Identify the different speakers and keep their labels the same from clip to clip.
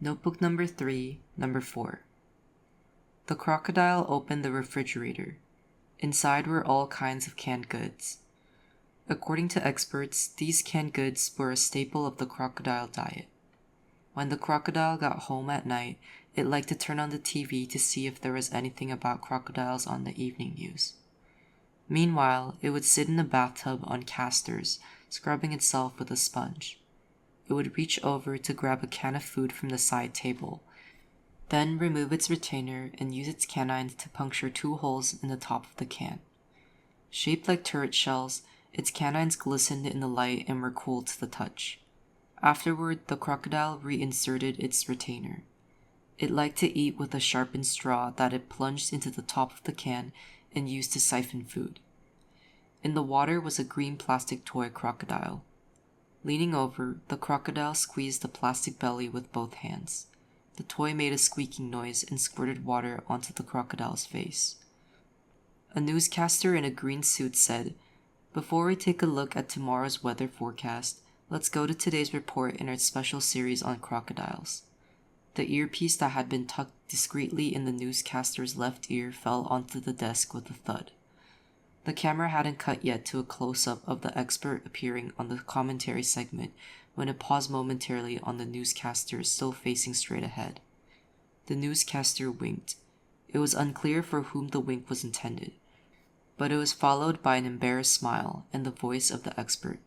Speaker 1: Notebook number 3, number 4. The crocodile opened the refrigerator. Inside were all kinds of canned goods. According to experts, these canned goods were a staple of the crocodile diet. When the crocodile got home at night, it liked to turn on the TV to see if there was anything about crocodiles on the evening news. Meanwhile, it would sit in the bathtub on casters, scrubbing itself with a sponge. It would reach over to grab a can of food from the side table, then remove its retainer and use its canines to puncture 2 holes in the top of the can. Shaped like turret shells, its canines glistened in the light and were cool to the touch. Afterward, the crocodile reinserted its retainer. It liked to eat with a sharpened straw that it plunged into the top of the can and used to siphon food. In the water was a green plastic toy crocodile. Leaning over, the crocodile squeezed the plastic belly with both hands. The toy made a squeaking noise and squirted water onto the crocodile's face. A newscaster in a green suit said, "Before we take a look at tomorrow's weather forecast, let's go to today's report in our special series on crocodiles." The earpiece that had been tucked discreetly in the newscaster's left ear fell onto the desk with a thud. The camera hadn't cut yet to a close-up of the expert appearing on the commentary segment when it paused momentarily on the newscaster still facing straight ahead. The newscaster winked. It was unclear for whom the wink was intended, but it was followed by an embarrassed smile and the voice of the expert.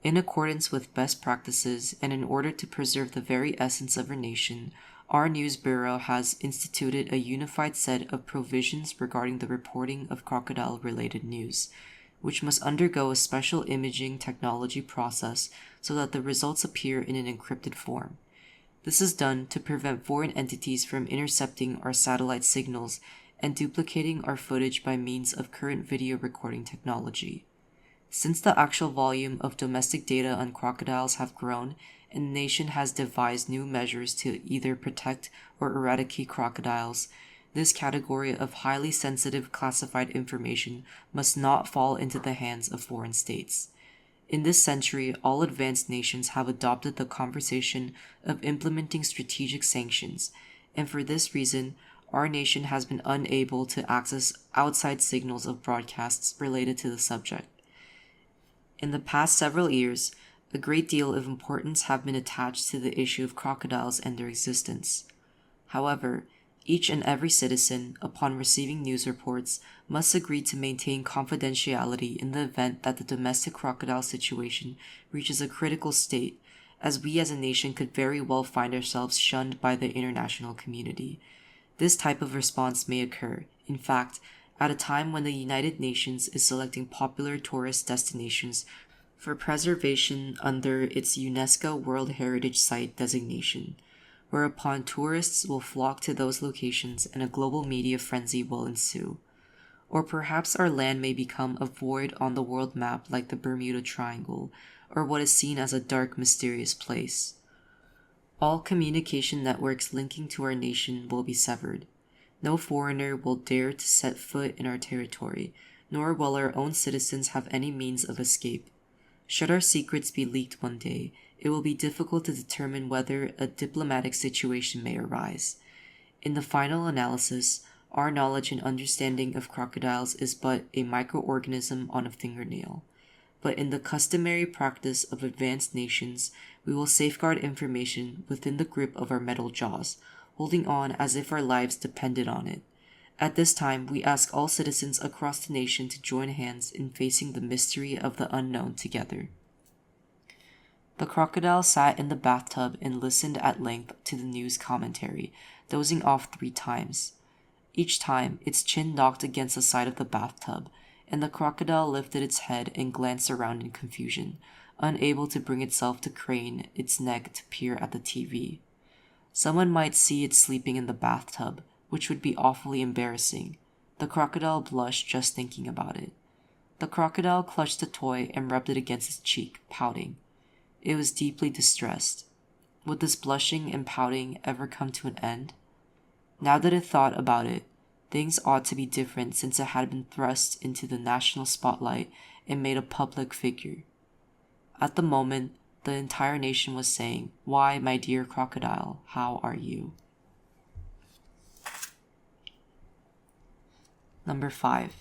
Speaker 1: In accordance with best practices and in order to preserve the very essence of our nation, our news bureau has instituted a unified set of provisions regarding the reporting of crocodile-related news, which must undergo a special imaging technology process so that the results appear in an encrypted form. This is done to prevent foreign entities from intercepting our satellite signals and duplicating our footage by means of current video recording technology. Since the actual volume of domestic data on crocodiles have grown, and the nation has devised new measures to either protect or eradicate crocodiles, this category of highly sensitive classified information must not fall into the hands of foreign states. In this century, all advanced nations have adopted the conversation of implementing strategic sanctions, and for this reason, our nation has been unable to access outside signals of broadcasts related to the subject. In the past several years, a great deal of importance have been attached to the issue of crocodiles and their existence. However, each and every citizen, upon receiving news reports, must agree to maintain confidentiality in the event that the domestic crocodile situation reaches a critical state, as we as a nation could very well find ourselves shunned by the international community. This type of response may occur, in fact, at a time when the United Nations is selecting popular tourist destinations for preservation under its UNESCO World Heritage Site designation, whereupon tourists will flock to those locations and a global media frenzy will ensue. Or perhaps our land may become a void on the world map like the Bermuda Triangle, or what is seen as a dark, mysterious place. All communication networks linking to our nation will be severed. No foreigner will dare to set foot in our territory, nor will our own citizens have any means of escape. Should our secrets be leaked one day, it will be difficult to determine whether a diplomatic situation may arise. In the final analysis, our knowledge and understanding of crocodiles is but a microorganism on a fingernail. But in the customary practice of advanced nations, we will safeguard information within the grip of our metal jaws, holding on as if our lives depended on it. At this time, we ask all citizens across the nation to join hands in facing the mystery of the unknown together. The crocodile sat in the bathtub and listened at length to the news commentary, dozing off 3 times. Each time, its chin knocked against the side of the bathtub, and the crocodile lifted its head and glanced around in confusion, unable to bring itself to crane its neck to peer at the TV. Someone might see it sleeping in the bathtub, which would be awfully embarrassing. The crocodile blushed just thinking about it. The crocodile clutched the toy and rubbed it against its cheek, pouting. It was deeply distressed. Would this blushing and pouting ever come to an end? Now that it thought about it, things ought to be different since it had been thrust into the national spotlight and made a public figure. At the moment, the entire nation was saying, "Why, my dear crocodile, how are you?" Number 5.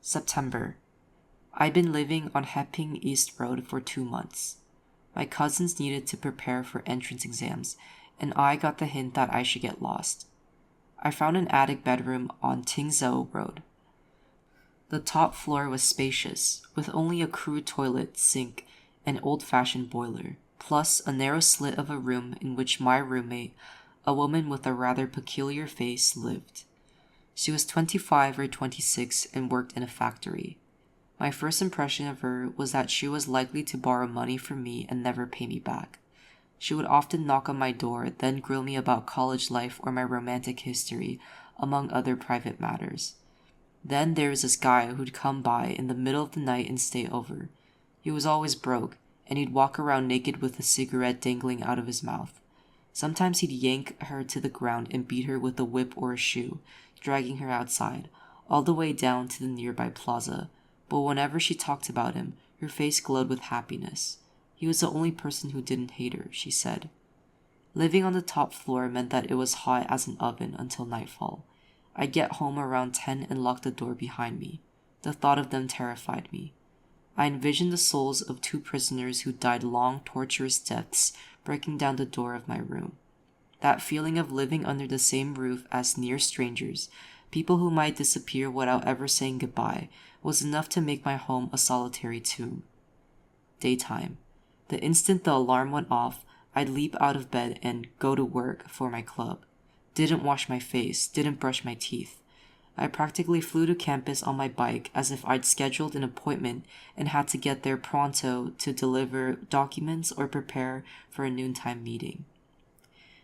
Speaker 1: September. I'd been living on Heping East Road for 2 months. My cousins needed to prepare for entrance exams, and I got the hint that I should get lost. I found an attic bedroom on Tingzhou Road. The top floor was spacious, with only a crude toilet, sink, and old-fashioned boiler, plus a narrow slit of a room in which my roommate, a woman with a rather peculiar face, lived. She was 25 or 26 and worked in a factory. My first impression of her was that she was likely to borrow money from me and never pay me back. She would often knock on my door, then grill me about college life or my romantic history, among other private matters. Then there was this guy who'd come by in the middle of the night and stay over. He was always broke, and he'd walk around naked with a cigarette dangling out of his mouth. Sometimes he'd yank her to the ground and beat her with a whip or a shoe, dragging her outside, all the way down to the nearby plaza. But whenever she talked about him, her face glowed with happiness. He was the only person who didn't hate her, she said. Living on the top floor meant that it was hot as an oven until nightfall. I'd get home around 10 and lock the door behind me. The thought of them terrified me. I envisioned the souls of 2 prisoners who died long, torturous deaths breaking down the door of my room. That feeling of living under the same roof as near strangers, people who might disappear without ever saying goodbye, was enough to make my home a solitary tomb. Daytime. The instant the alarm went off, I'd leap out of bed and go to work for my club. Didn't wash my face, didn't brush my teeth. I practically flew to campus on my bike as if I'd scheduled an appointment and had to get there pronto to deliver documents or prepare for a noontime meeting.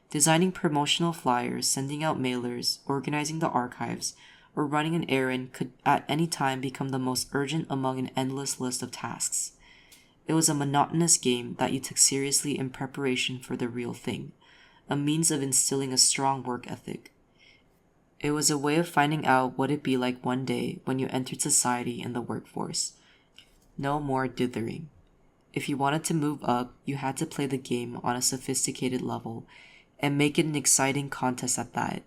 Speaker 1: Designing promotional flyers, sending out mailers, organizing the archives, or running an errand could at any time become the most urgent among an endless list of tasks. It was a monotonous game that you took seriously in preparation for the real thing, a means of instilling a strong work ethic. It was a way of finding out what it'd be like one day when you entered society and the workforce. No more dithering. If you wanted to move up, you had to play the game on a sophisticated level and make it an exciting contest at that.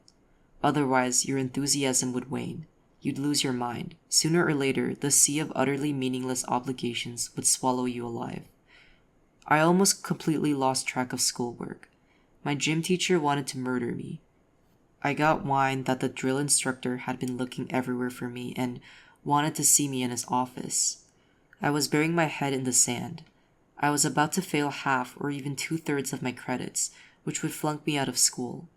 Speaker 1: Otherwise, your enthusiasm would wane. You'd lose your mind. Sooner or later, the sea of utterly meaningless obligations would swallow you alive. I almost completely lost track of schoolwork. My gym teacher wanted to murder me. I got wine that the drill instructor had been looking everywhere for me and wanted to see me in his office. I was burying my head in the sand. I was about to fail half or even 2/3 of my credits, which would flunk me out of school.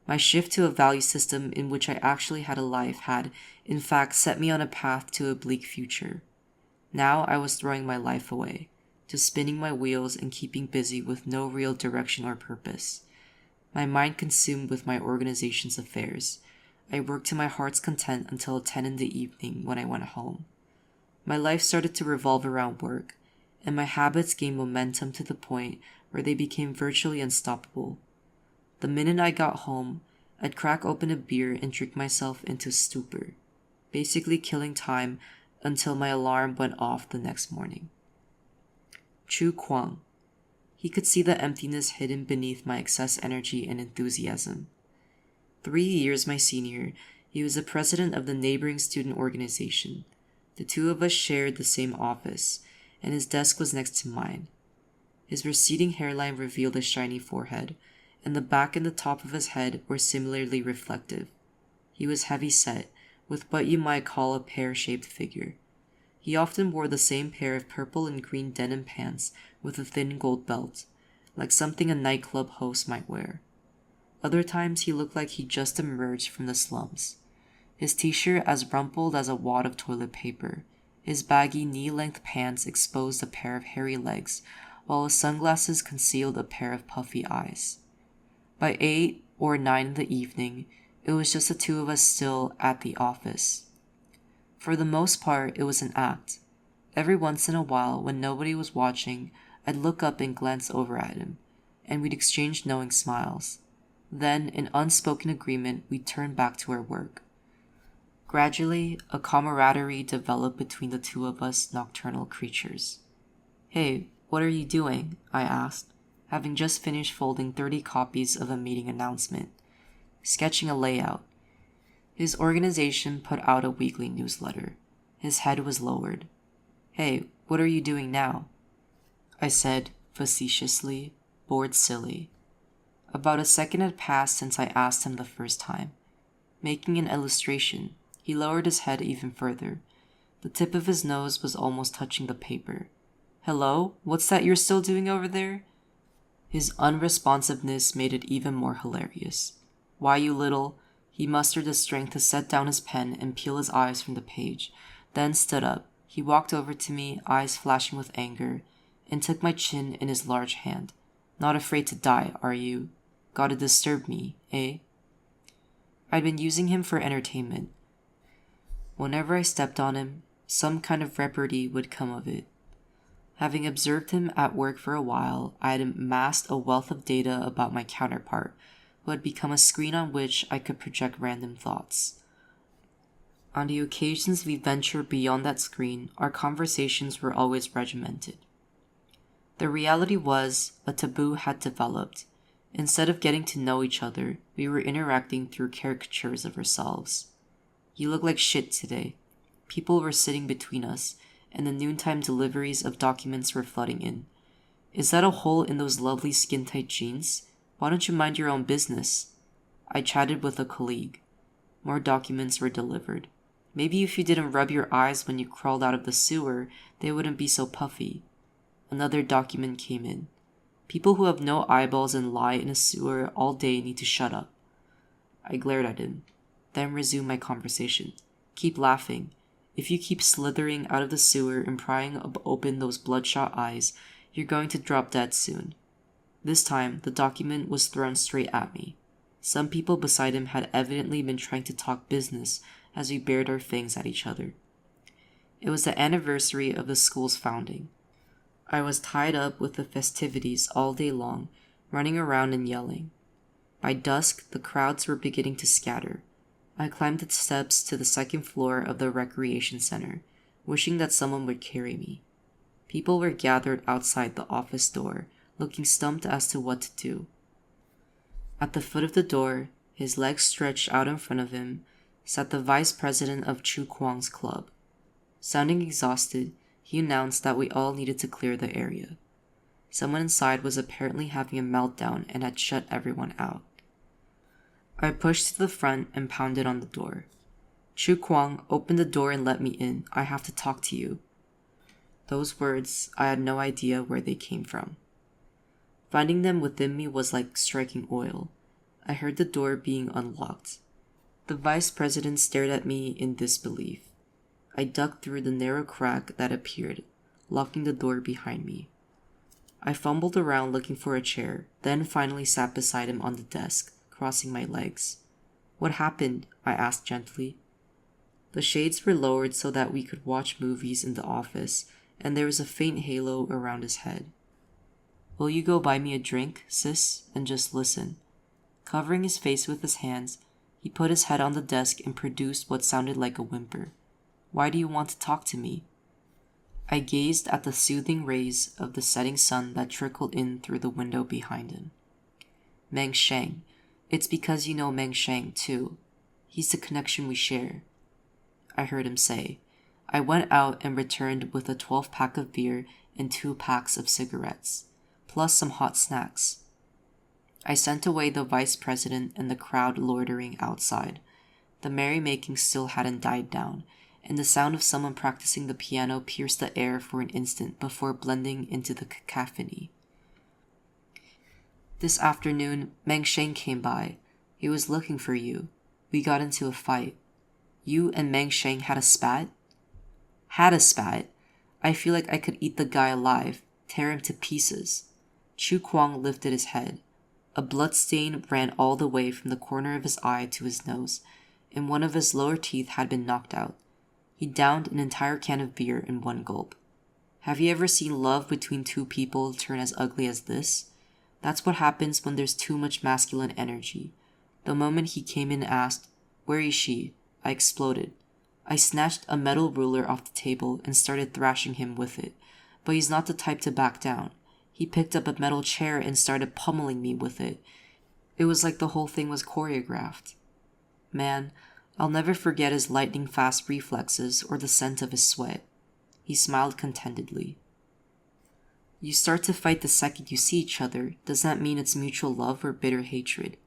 Speaker 1: My shift to a value system in which I actually had a life had, in fact, set me on a path to a bleak future. Now I was throwing my life away, just spinning my wheels and keeping busy with no real direction or purpose. My mind consumed with my organization's affairs. I worked to my heart's content until 10 in the evening when I went home. My life started to revolve around work, and my habits gained momentum to the point where they became virtually unstoppable. The minute I got home, I'd crack open a beer and drink myself into stupor, basically killing time until my alarm went off the next morning. Chu Kwang. He could see the emptiness hidden beneath my excess energy and enthusiasm. 3 years my senior, he was the president of the neighboring student organization. The 2 of us shared the same office, and his desk was next to mine. His receding hairline revealed a shiny forehead, and the back and the top of his head were similarly reflective. He was heavy-set, with what you might call a pear-shaped figure. He often wore the same pair of purple and green denim pants with a thin gold belt, like something a nightclub host might wear. Other times he looked like he'd just emerged from the slums. His t-shirt as rumpled as a wad of toilet paper. His baggy knee-length pants exposed a pair of hairy legs, while his sunglasses concealed a pair of puffy eyes. By 8 or 9 in the evening, it was just the 2 of us still at the office. For the most part, it was an act. Every once in a while, when nobody was watching, I'd look up and glance over at him, and we'd exchange knowing smiles. Then, in unspoken agreement, we'd turn back to our work. Gradually, a camaraderie developed between the 2 of us nocturnal creatures. "Hey, "What are you doing?" I asked, having just finished folding 30 copies of a meeting announcement. "Sketching a layout." His organization put out a weekly newsletter. His head was lowered. "Hey, what are you doing now?" I said, facetiously, bored silly. About a second had passed since I asked him the first time. Making an illustration, he lowered his head even further. The tip of his nose was almost touching the paper. "Hello? What's that you're still doing over there?" His unresponsiveness made it even more hilarious. "Why, you little—" He mustered the strength to set down his pen and peel his eyes from the page, then stood up. He walked over to me, eyes flashing with anger, and took my chin in his large hand. "Not afraid to die, are you? Gotta disturb me, eh?" I'd been using him for entertainment. Whenever I stepped on him, some kind of repartee would come of it. Having observed him at work for a while, I had amassed a wealth of data about my counterpart, who had become a screen on which I could project random thoughts. On the occasions we ventured beyond that screen, our conversations were always regimented. The reality was, a taboo had developed. Instead of getting to know each other, we were interacting through caricatures of ourselves. "You look like shit today." People were sitting between us, and the noontime deliveries of documents were flooding in. "Is that a hole in those lovely skin-tight jeans? Why don't you mind your own business?" I chatted with a colleague. More documents were delivered. "Maybe if you didn't rub your eyes when you crawled out of the sewer, they wouldn't be so puffy." Another document came in. "People who have no eyeballs and lie in a sewer all day need to shut up." I glared at him, then resumed my conversation. "Keep laughing. If you keep slithering out of the sewer and prying open those bloodshot eyes, you're going to drop dead soon." This time, the document was thrown straight at me. Some people beside him had evidently been trying to talk business as we bared our fangs at each other. It was the anniversary of the school's founding. I was tied up with the festivities all day long, running around and yelling. By dusk, the crowds were beginning to scatter. I climbed the steps to the second floor of the recreation center, wishing that someone would carry me. People were gathered outside the office door, looking stumped as to what to do. At the foot of the door, his legs stretched out in front of him, sat the vice president of Chu Kwang's club. Sounding exhausted, he announced that we all needed to clear the area. Someone inside was apparently having a meltdown and had shut everyone out. I pushed to the front and pounded on the door. "Chu Kwang, open the door and let me in. I have to talk to you." Those words, I had no idea where they came from. Finding them within me was like striking oil. I heard the door being unlocked. The vice president stared at me in disbelief. I ducked through the narrow crack that appeared, locking the door behind me. I fumbled around looking for a chair, then finally sat beside him on the desk, crossing my legs. "What happened?" I asked gently. The shades were lowered so that we could watch movies in the office, and there was a faint halo around his head. "Will you go buy me a drink, sis, and just listen?" Covering his face with his hands, he put his head on the desk and produced what sounded like a whimper. "Why do you want to talk to me?" I gazed at the soothing rays of the setting sun that trickled in through the window behind him. "Meng Sheng. It's because you know Meng Sheng, too. He's the connection we share," I heard him say. I went out and returned with a 12-pack of beer and 2 packs of cigarettes, plus some hot snacks. I sent away the vice president and the crowd loitering outside. The merrymaking still hadn't died down, and the sound of someone practicing the piano pierced the air for an instant before blending into the cacophony. "This afternoon, Meng Sheng came by. He was looking for you. We got into a fight. You and Meng Sheng had a spat?" "Had a spat? I feel like I could eat the guy alive, tear him to pieces." Chu Kwang lifted his head. A blood stain ran all the way from the corner of his eye to his nose, and one of his lower teeth had been knocked out. He downed an entire can of beer in one gulp. "Have you ever seen love between two people turn as ugly as this? That's what happens when there's too much masculine energy." The moment he came in and asked, "Where is she?" I exploded. I snatched a metal ruler off the table and started thrashing him with it, but he's not the type to back down. He picked up a metal chair and started pummeling me with it. It was like the whole thing was choreographed. Man, I'll never forget his lightning-fast reflexes or the scent of his sweat. He smiled contentedly. You start to fight the second you see each other. Does that mean it's mutual love or bitter hatred?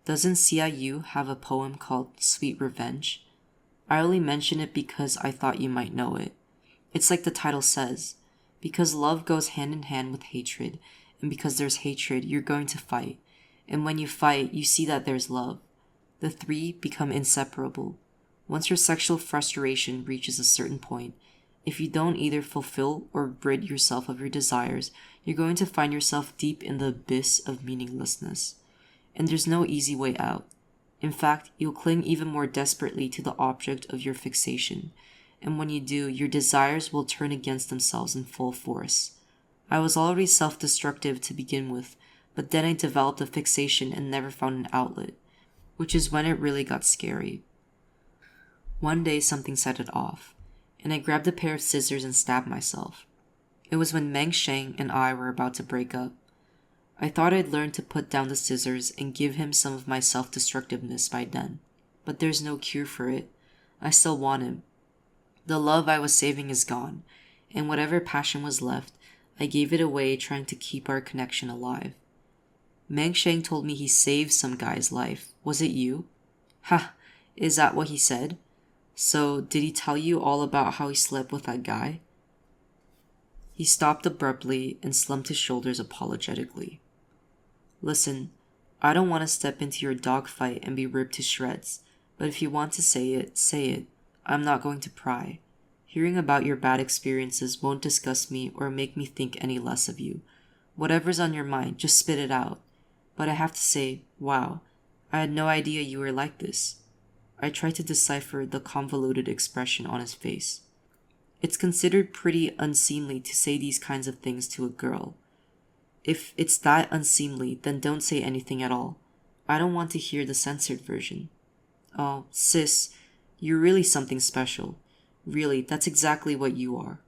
Speaker 1: Doesn't Xiaoyu have a poem called Sweet Revenge? I only mention it because I thought you might know it. It's like the title says, because love goes hand in hand with hatred, and because there's hatred, you're going to fight. And when you fight, you see that there's love. The three become inseparable. Once your sexual frustration reaches a certain point, if you don't either fulfill or rid yourself of your desires, you're going to find yourself deep in the abyss of meaninglessness. And there's no easy way out. In fact, you'll cling even more desperately to the object of your fixation. And when you do, your desires will turn against themselves in full force. I was already self-destructive to begin with, but then I developed a fixation and never found an outlet, which is when it really got scary. One day something set it off, and I grabbed a pair of scissors and stabbed myself. It was when Meng Sheng and I were about to break up. I thought I'd learned to put down the scissors and give him some of my self-destructiveness by then, but there's no cure for it. I still want him. The love I was saving is gone, and whatever passion was left, I gave it away trying to keep our connection alive. Meng Sheng told me he saved some guy's life. Was it you? Ha! Is that what he said? So, did he tell you all about how he slept with that guy? He stopped abruptly and slumped his shoulders apologetically. Listen, I don't want to step into your dogfight and be ripped to shreds, but if you want to say it, say it. I'm not going to pry. Hearing about your bad experiences won't disgust me or make me think any less of you. Whatever's on your mind, just spit it out. But I have to say, wow, I had no idea you were like this. I tried to decipher the convoluted expression on his face. It's considered pretty unseemly to say these kinds of things to a girl. If it's that unseemly, then don't say anything at all. I don't want to hear the censored version. Oh, sis, you're really something special. Really, that's exactly what you are.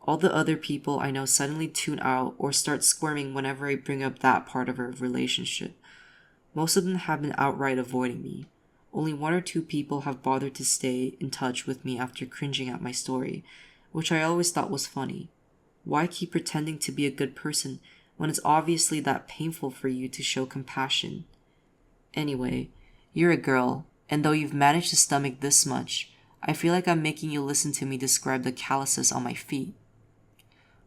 Speaker 1: All the other people I know suddenly tune out or start squirming whenever I bring up that part of our relationship. Most of them have been outright avoiding me. Only 1 or 2 people have bothered to stay in touch with me after cringing at my story, which I always thought was funny. Why keep pretending to be a good person when it's obviously that painful for you to show compassion? Anyway, you're a girl, and though you've managed to stomach this much, I feel like I'm making you listen to me describe the calluses on my feet.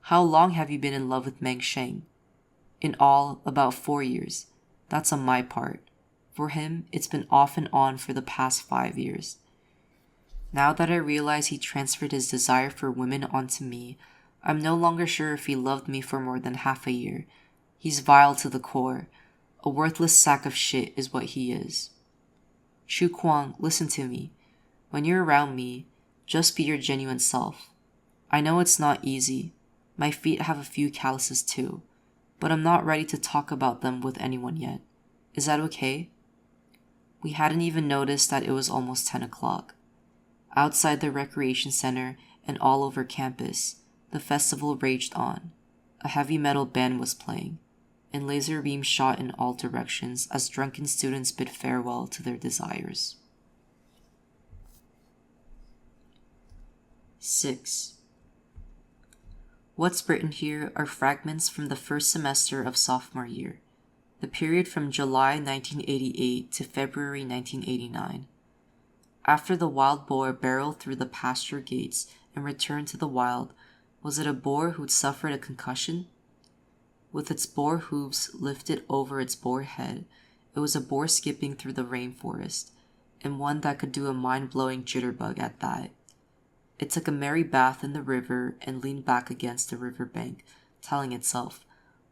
Speaker 1: How long have you been in love with Meng Sheng? In all, about 4 years. That's on my part. For him, it's been off and on for the past 5 years. Now that I realize he transferred his desire for women onto me, I'm no longer sure if he loved me for more than half a year. He's vile to the core. A worthless sack of shit is what he is. Shu Kuang, listen to me. When you're around me, just be your genuine self. I know it's not easy. My feet have a few calluses too, but I'm not ready to talk about them with anyone yet. Is that okay? We hadn't even noticed that it was almost 10 o'clock. Outside the recreation center and all over campus, the festival raged on. A heavy metal band was playing, and laser beams shot in all directions as drunken students bid farewell to their desires. 6. What's written here are fragments from the first semester of sophomore year, the period from July 1988 to February 1989. After the wild boar barreled through the pasture gates and returned to the wild, was it a boar who'd suffered a concussion? With its boar hooves lifted over its boar head, it was a boar skipping through the rainforest, and one that could do a mind-blowing jitterbug at that. It took a merry bath in the river and leaned back against the river bank, telling itself,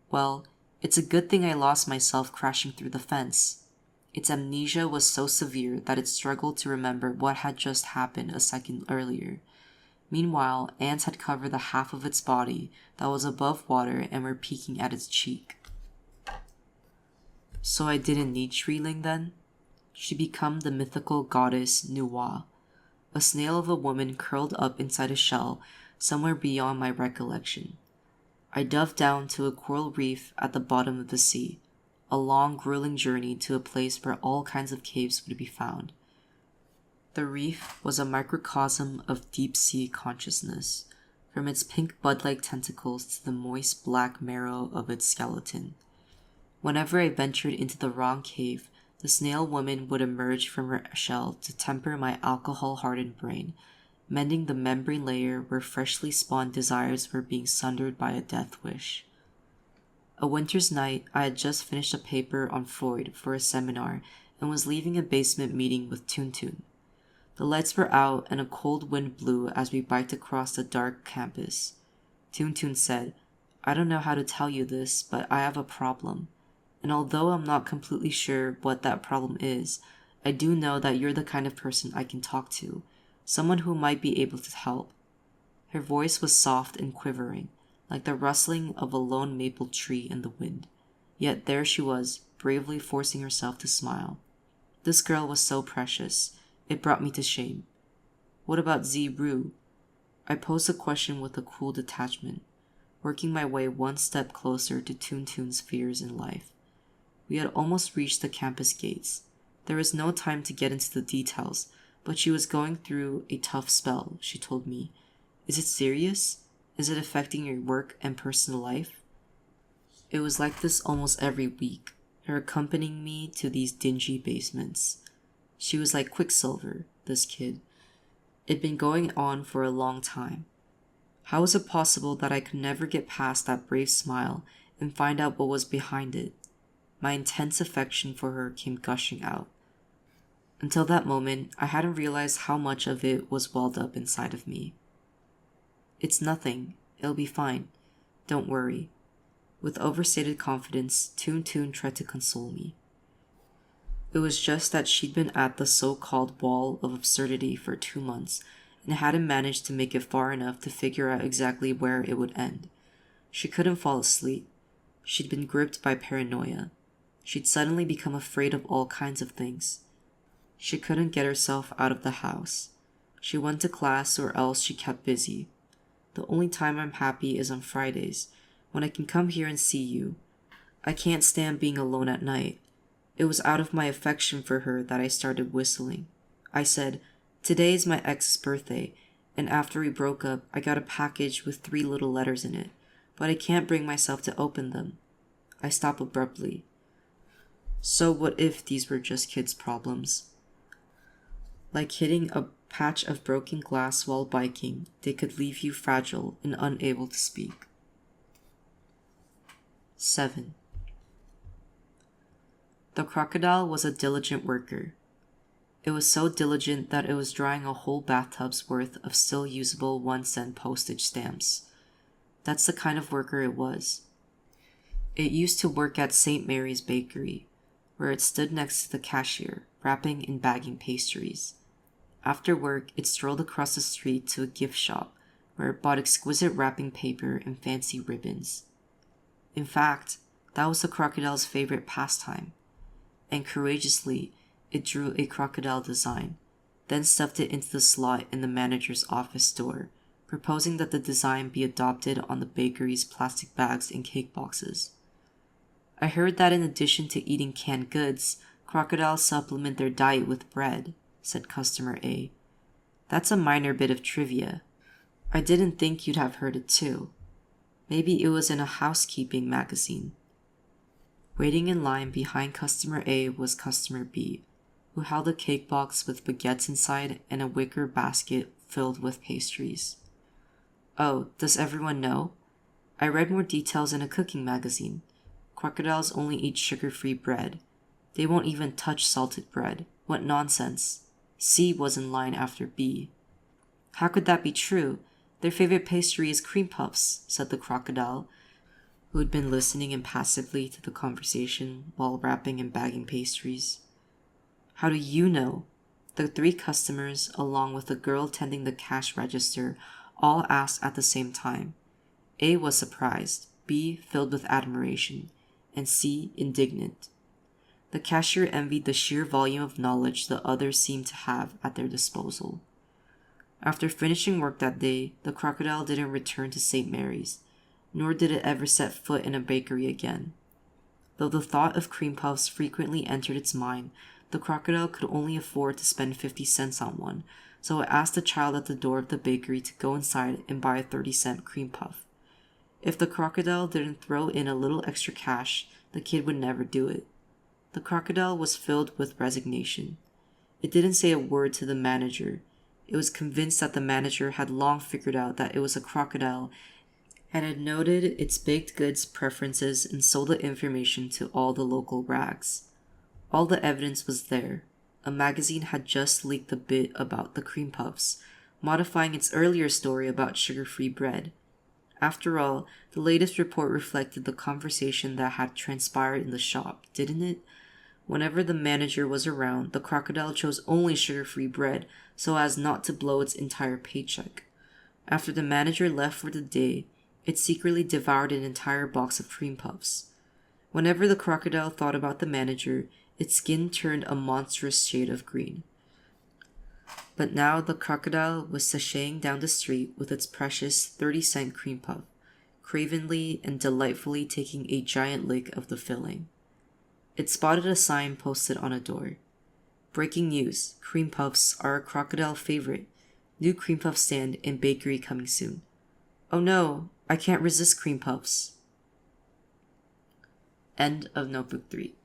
Speaker 1: well, it's a good thing I lost myself crashing through the fence. Its amnesia was so severe that it struggled to remember what had just happened a second earlier. Meanwhile, ants had covered the half of its body that was above water and were peeking at its cheek. So I didn't need Shriling then? She became the mythical goddess Nuwa, a snail of a woman curled up inside a shell somewhere beyond my recollection. I dove down to a coral reef at the bottom of the sea, a long, grueling journey to a place where all kinds of caves would be found. The reef was a microcosm of deep-sea consciousness, from its pink bud-like tentacles to the moist black marrow of its skeleton. Whenever I ventured into the wrong cave, the snail woman would emerge from her shell to temper my alcohol-hardened brain, mending the membrane layer where freshly spawned desires were being sundered by a death wish. A winter's night, I had just finished a paper on Freud for a seminar and was leaving a basement meeting with Toon. The lights were out and a cold wind blew as we biked across the dark campus. Toon said, "I don't know how to tell you this, but I have a problem. And although I'm not completely sure what that problem is, I do know that you're the kind of person I can talk to, someone who might be able to help." Her voice was soft and quivering, like the rustling of a lone maple tree in the wind. Yet there she was, bravely forcing herself to smile. This girl was so precious. It brought me to shame. "What about Ru?" I posed the question with a cool detachment, working my way one step closer to Toon's fears in life. We had almost reached the campus gates. There was no time to get into the details, but she was going through a tough spell, she told me. "Is it serious? Is it affecting your work and personal life?" It was like this almost every week, her accompanying me to these dingy basements. She was like Quicksilver, this kid. It'd been going on for a long time. How was it possible that I could never get past that brave smile and find out what was behind it? My intense affection for her came gushing out. Until that moment, I hadn't realized how much of it was welled up inside of me. "It's nothing. It'll be fine. Don't worry." With overstated confidence, Toon tried to console me. It was just that she'd been at the so-called wall of absurdity for 2 months and hadn't managed to make it far enough to figure out exactly where it would end. She couldn't fall asleep. She'd been gripped by paranoia. She'd suddenly become afraid of all kinds of things. She couldn't get herself out of the house. She went to class or else she kept busy. "The only time I'm happy is on Fridays, when I can come here and see you. I can't stand being alone at night." It was out of my affection for her that I started whistling. I said, "Today is my ex's birthday, and after we broke up, I got a package with 3 little letters in it, but I can't bring myself to open them." I stopped abruptly. So what if these were just kids' problems? Like hitting a patch of broken glass while biking, they could leave you fragile and unable to speak. 7. The crocodile was a diligent worker. It was so diligent that it was drying a whole bathtub's worth of still usable 1-cent postage stamps. That's the kind of worker it was. It used to work at St. Mary's Bakery, where it stood next to the cashier, wrapping and bagging pastries. After work, it strolled across the street to a gift shop, where it bought exquisite wrapping paper and fancy ribbons. In fact, that was the crocodile's favorite pastime. And courageously, it drew a crocodile design, then stuffed it into the slot in the manager's office door, proposing that the design be adopted on the bakery's plastic bags and cake boxes. "I heard that in addition to eating canned goods, crocodiles supplement their diet with bread," said customer A. "That's a minor bit of trivia. I didn't think you'd have heard it too. Maybe it was in a housekeeping magazine." Waiting in line behind customer A was customer B, who held a cake box with baguettes inside and a wicker basket filled with pastries. "Oh, does everyone know? I read more details in a cooking magazine. Crocodiles only eat sugar-free bread. They won't even touch salted bread. What nonsense." C was in line after B. "How could that be true? Their favorite pastry is cream puffs," said the crocodile, who had been listening impassively to the conversation while wrapping and bagging pastries. "How do you know?" The 3 customers, along with the girl tending the cash register, all asked at the same time. A was surprised, B filled with admiration, and C indignant. The cashier envied the sheer volume of knowledge the others seemed to have at their disposal. After finishing work that day, the crocodile didn't return to St. Mary's, nor did it ever set foot in a bakery again. Though the thought of cream puffs frequently entered its mind, the crocodile could only afford to spend 50 cents on one, so it asked the child at the door of the bakery to go inside and buy a 30-cent cream puff. If the crocodile didn't throw in a little extra cash, the kid would never do it. The crocodile was filled with resignation. It didn't say a word to the manager. It was convinced that the manager had long figured out that it was a crocodile and had noted its baked goods preferences and sold the information to all the local rags. All the evidence was there. A magazine had just leaked the bit about the cream puffs, modifying its earlier story about sugar-free bread. After all, the latest report reflected the conversation that had transpired in the shop, didn't it? Whenever the manager was around, the crocodile chose only sugar-free bread so as not to blow its entire paycheck. After the manager left for the day, it secretly devoured an entire box of cream puffs. Whenever the crocodile thought about the manager, its skin turned a monstrous shade of green. But now the crocodile was sashaying down the street with its precious 30-cent cream puff, cravenly and delightfully taking a giant lick of the filling. It spotted a sign posted on a door. Breaking news, cream puffs are a crocodile favorite. New cream puff stand and bakery coming soon. Oh no, I can't resist cream puffs. End of Notebook 3.